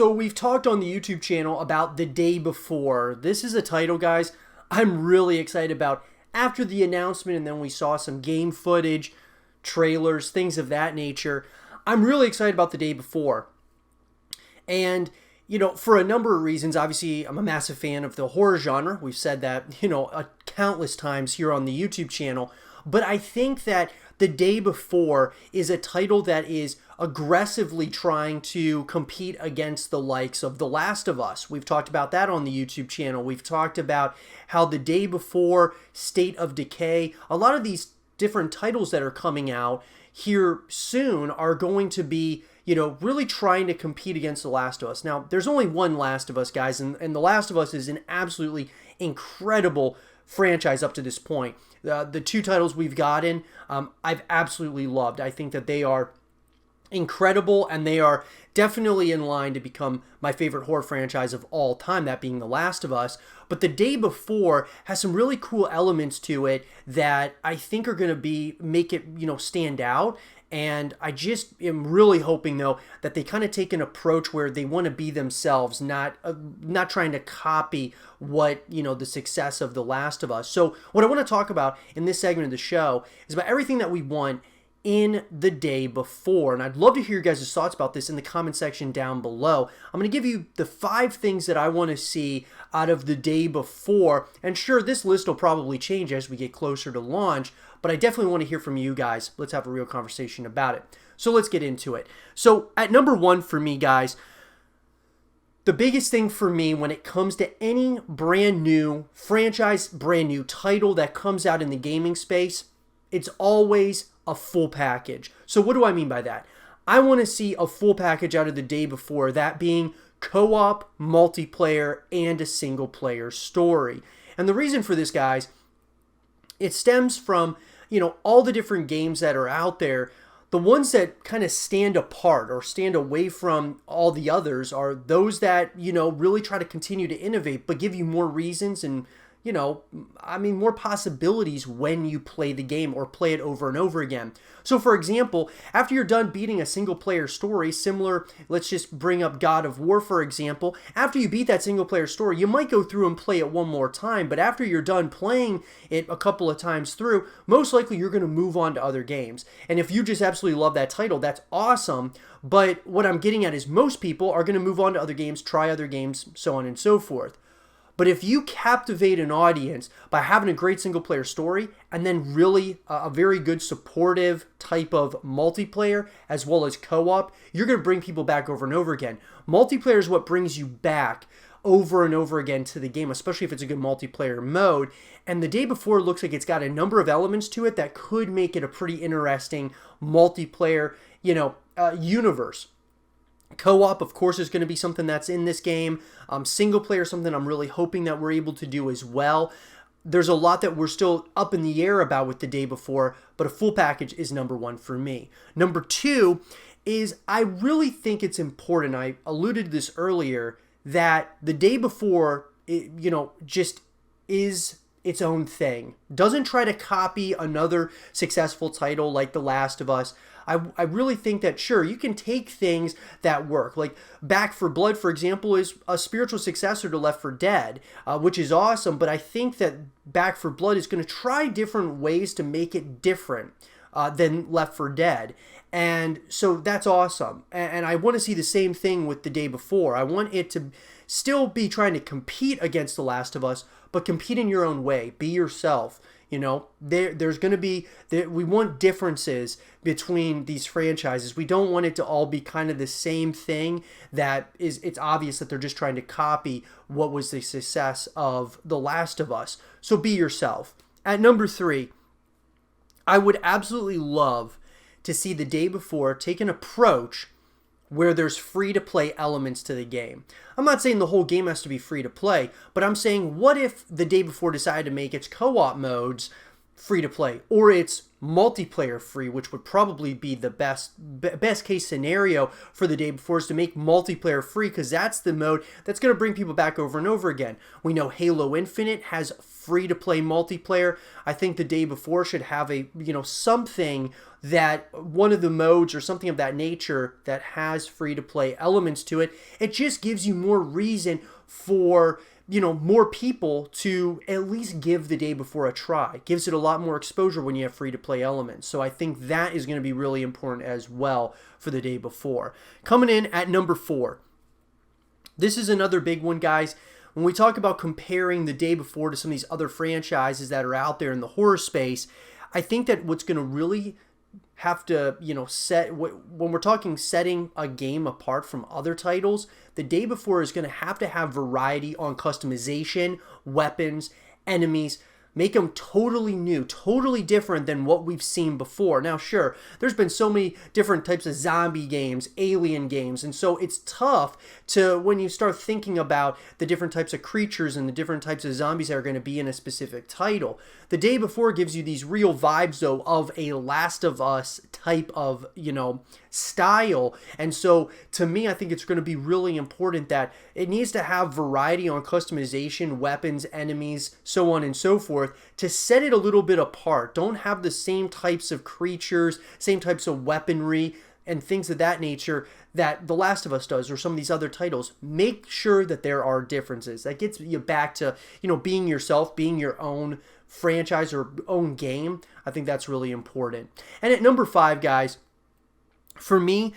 So we've talked on the YouTube channel about The Day Before. This is a title, guys, I'm really excited about. After the announcement and then we saw some game footage, trailers, things of that nature, I'm really excited about The Day Before. And, you know, for a number of reasons. Obviously, I'm a massive fan of the horror genre. We've said that, countless times here on the YouTube channel. But I think that The Day Before is a title that is aggressively trying to compete against the likes of The Last of Us. We've talked about that on the YouTube channel. We've talked about how The Day Before, State of Decay, a lot of these different titles that are coming out here soon are going to be, really trying to compete against The Last of Us. Now, there's only one Last of Us, guys, and The Last of Us is an absolutely incredible franchise up to this point. The two titles we've gotten, I've absolutely loved. I think that they are incredible, and they are definitely in line to become my favorite horror franchise of all time, that being The Last of Us. But The Day Before has some really cool elements to it that I think are going to make it, stand out. And I just am really hoping, though, that they kind of take an approach where they want to be themselves, not trying to copy what, the success of The Last of Us. So what I want to talk about in this segment of the show is about everything that we want in The Day Before. And I'd love to hear your guys' thoughts about this in the comment section down below. I'm going to give you the 5 things that I want to see out of The Day Before. And sure, this list will probably change as we get closer to launch, but I definitely want to hear from you guys. Let's have a real conversation about it. So let's get into it. So at number 1 for me, guys, the biggest thing for me when it comes to any brand new franchise, brand new title that comes out in the gaming space, it's always a full package. So what do I mean by that? I want to see a full package out of The Day Before, that being co-op, multiplayer, and a single player story. And the reason for this, guys, it stems from, all the different games that are out there. The ones that kind of stand apart or stand away from all the others are those that, really try to continue to innovate, but give you more reasons and more possibilities when you play the game or play it over and over again. So for example, after you're done beating a single player story, similar, let's just bring up God of War for example, after you beat that single player story, you might go through and play it one more time, but after you're done playing it a couple of times through, most likely you're going to move on to other games. And if you just absolutely love that title, that's awesome. But what I'm getting at is most people are going to move on to other games, try other games, so on and so forth. But if you captivate an audience by having a great single player story and then really a very good supportive type of multiplayer as well as co-op, you're going to bring people back over and over again. Multiplayer is what brings you back over and over again to the game, especially if it's a good multiplayer mode. And The Day Before looks like it's got a number of elements to it that could make it a pretty interesting multiplayer, universe. Co-op, of course, is going to be something that's in this game. Single player, something I'm really hoping that we're able to do as well. There's a lot that we're still up in the air about with The Day Before, but a full package is number 1 for me. Number 2 is I really think it's important, I alluded to this earlier, that The Day Before, just is its own thing. Doesn't try to copy another successful title like The Last of Us. I really think that, sure, you can take things that work. Like Back 4 Blood, for example, is a spiritual successor to Left 4 Dead, which is awesome. But I think that Back 4 Blood is going to try different ways to make it different than Left 4 Dead. And so that's awesome. And I want to see the same thing with The Day Before. I want it to still be trying to compete against The Last of Us, but compete in your own way. Be yourself. There's going to be, we want differences between these franchises. We don't want it to all be kind of the same thing it's obvious that they're just trying to copy what was the success of The Last of Us. So be yourself. At number 3, I would absolutely love to see The Day Before take an approach where there's free-to-play elements to the game. I'm not saying the whole game has to be free-to-play, but I'm saying what if The Day Before decided to make its co-op modes free to play, or it's multiplayer free, which would probably be the best case scenario for the day before, is to make multiplayer free, because that's the mode that's going to bring people back over and over again. We know Halo Infinite has free to play multiplayer. I think the day before should have a, something that one of the modes or something of that nature that has free to play elements to it. It just gives you more reason for more people to at least give the day before a try. Gives it a lot more exposure when you have free to play elements. So I think that is going to be really important as well for the day before. Coming in at number 4. This is another big one, guys. When we talk about comparing the day before to some of these other franchises that are out there in the horror space, I think that what's going to really have to, when we're talking setting a game apart from other titles, the day before is going to have variety on customization, weapons, enemies. Make them totally new, totally different than what we've seen before. Now, sure, there's been so many different types of zombie games, alien games, and so it's tough to, when you start thinking about the different types of creatures and the different types of zombies that are going to be in a specific title. The day before gives you these real vibes, though, of a Last of Us type of, style. And so, to me, I think it's going to be really important that it needs to have variety on customization, weapons, enemies, so on and so forth, to set it a little bit apart. Don't have the same types of creatures, same types of weaponry, and things of that nature that The Last of Us does, or some of these other titles. Make sure that there are differences. That gets you back to, being yourself, being your own franchise or own game. I think that's really important. And at number 5, guys, for me,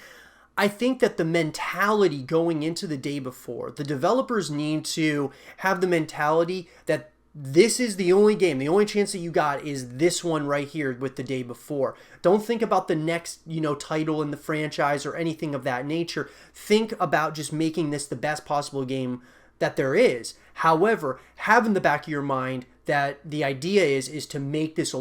I think that the mentality going into the day before, the developers need to have the mentality that this is the only game, the only chance that you got is this one right here with the day before. Don't think about the next, title in the franchise or anything of that nature. Think about just making this the best possible game that there is. However, have in the back of your mind that the idea is to make this a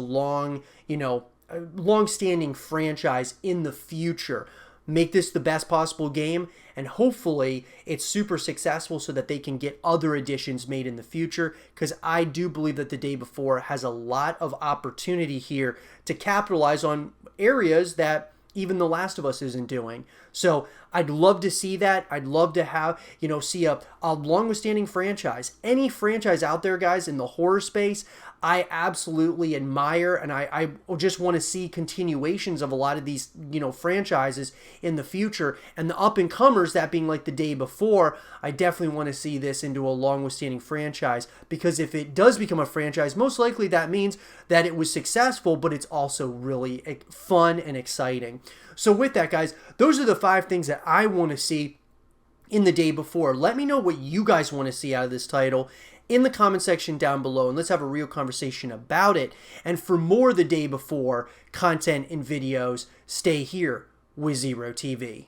long-standing franchise in the future. Make this the best possible game, and hopefully it's super successful so that they can get other editions made in the future, because I do believe that the day before has a lot of opportunity here to capitalize on areas that even The Last of Us isn't doing. So I'd love to see that. I'd love to have, see a long-withstanding franchise. Any franchise out there, guys, in the horror space, I absolutely admire, and I just want to see continuations of a lot of these, franchises in the future. And the up-and-comers, that being like the day before, I definitely want to see this into a long-withstanding franchise, because if it does become a franchise, most likely that means that it was successful, but it's also really fun and exciting. So with that, guys, those are the 5 things that I want to see in the day before. Let me know what you guys want to see out of this title in the comment section down below, and let's have a real conversation about it. And for more the day before content and videos, stay here with Zero TV.